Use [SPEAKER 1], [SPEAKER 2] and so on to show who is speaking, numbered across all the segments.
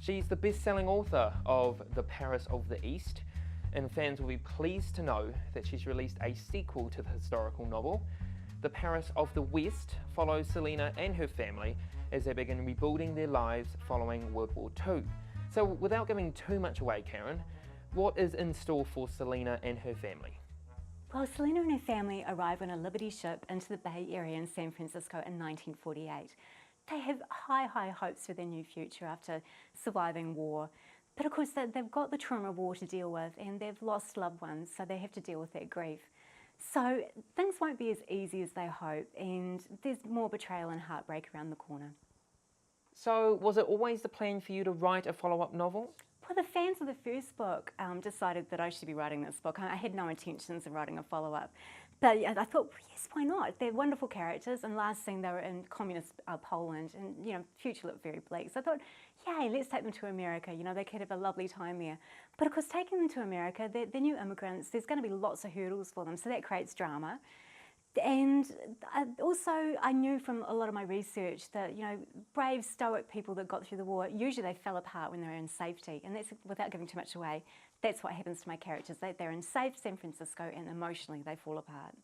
[SPEAKER 1] She's the best-selling author of The Paris of the East, and fans will be pleased to know that she's released a sequel to the historical novel. The Paris of the West follows Selina and her family as they begin rebuilding their lives following World War II. So without giving too much away, Karen, what is in store for Selina and her family?
[SPEAKER 2] Well, Selina and her family arrive on a Liberty ship into the Bay Area in San Francisco in 1948. They have high hopes for their new future after surviving war. But of course, they've got the trauma of war to deal with, and they've lost loved ones, so they have to deal with that grief. So things won't be as easy as they hope, and there's more betrayal and heartbreak around the corner.
[SPEAKER 1] So was it always the plan for you to write a follow-up novel?
[SPEAKER 2] Well, the fans of the first book decided that I should be writing this book. I had no intentions of writing a follow-up. But I thought, yes, why not? They're wonderful characters, and last scene they were in communist Poland, and future looked very bleak. So I thought, yay, let's take them to America. They could have a lovely time there. But of course, taking them to America, they're new immigrants. There's going to be lots of hurdles for them, so that creates drama. And I knew from a lot of my research that, brave, stoic people that got through the war, usually they fell apart when they were in safety. And that's, without giving too much away, that's what happens to my characters. They're in safe San Francisco, and emotionally they fall apart.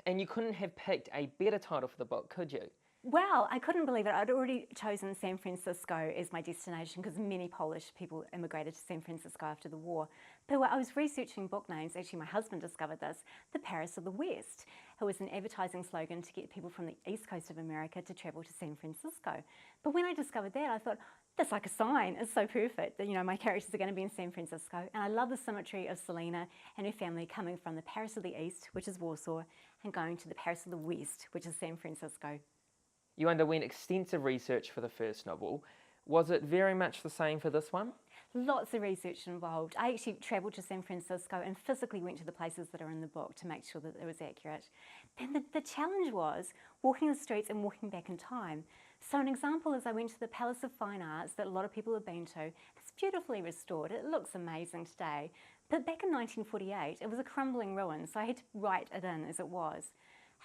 [SPEAKER 1] And you couldn't have picked a better title for the book, could you?
[SPEAKER 2] Well, I couldn't believe it. I'd already chosen San Francisco as my destination because many Polish people immigrated to San Francisco after the war. But when I was researching book names, actually my husband discovered this, the Paris of the West. It was an advertising slogan to get people from the east coast of America to travel to San Francisco. But when I discovered that, I thought, that's like a sign. It's so perfect that, my characters are going to be in San Francisco. And I love the symmetry of Selina and her family coming from the Paris of the East, which is Warsaw, and going to the Paris of the West, which is San Francisco.
[SPEAKER 1] You underwent extensive research for the first novel. Was it very much the same for this one?
[SPEAKER 2] Lots of research involved. I actually travelled to San Francisco and physically went to the places that are in the book to make sure that it was accurate. Then the challenge was walking the streets and walking back in time. So an example is I went to the Palace of Fine Arts that a lot of people have been to. It's beautifully restored. It looks amazing today. But back in 1948, it was a crumbling ruin, so I had to write it in as it was.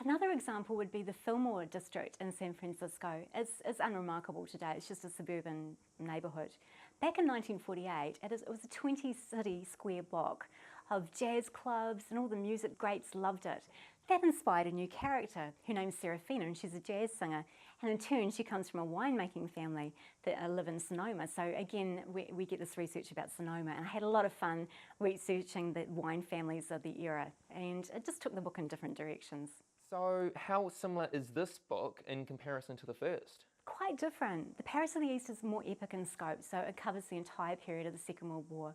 [SPEAKER 2] Another example would be the Fillmore district in San Francisco. It's unremarkable today, it's just a suburban neighbourhood. Back in 1948, it was a 20-city square block of jazz clubs, and all the music greats loved it. That inspired a new character, her name's Serafina, and she's a jazz singer. And in turn, she comes from a winemaking family that live in Sonoma. So again, we get this research about Sonoma, and I had a lot of fun researching the wine families of the era, and it just took the book in different directions.
[SPEAKER 1] So how similar is this book in comparison to the first?
[SPEAKER 2] Quite different. The Paris of the East is more epic in scope, so it covers the entire period of the Second World War,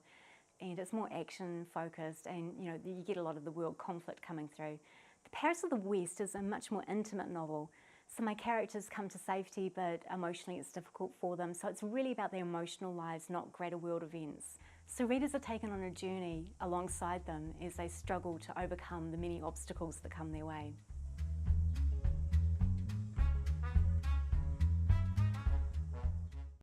[SPEAKER 2] and it's more action focused, and you get a lot of the world conflict coming through. The Paris of the West is a much more intimate novel, so my characters come to safety, but emotionally it's difficult for them, so it's really about their emotional lives, not greater world events. So readers are taken on a journey alongside them as they struggle to overcome the many obstacles that come their way.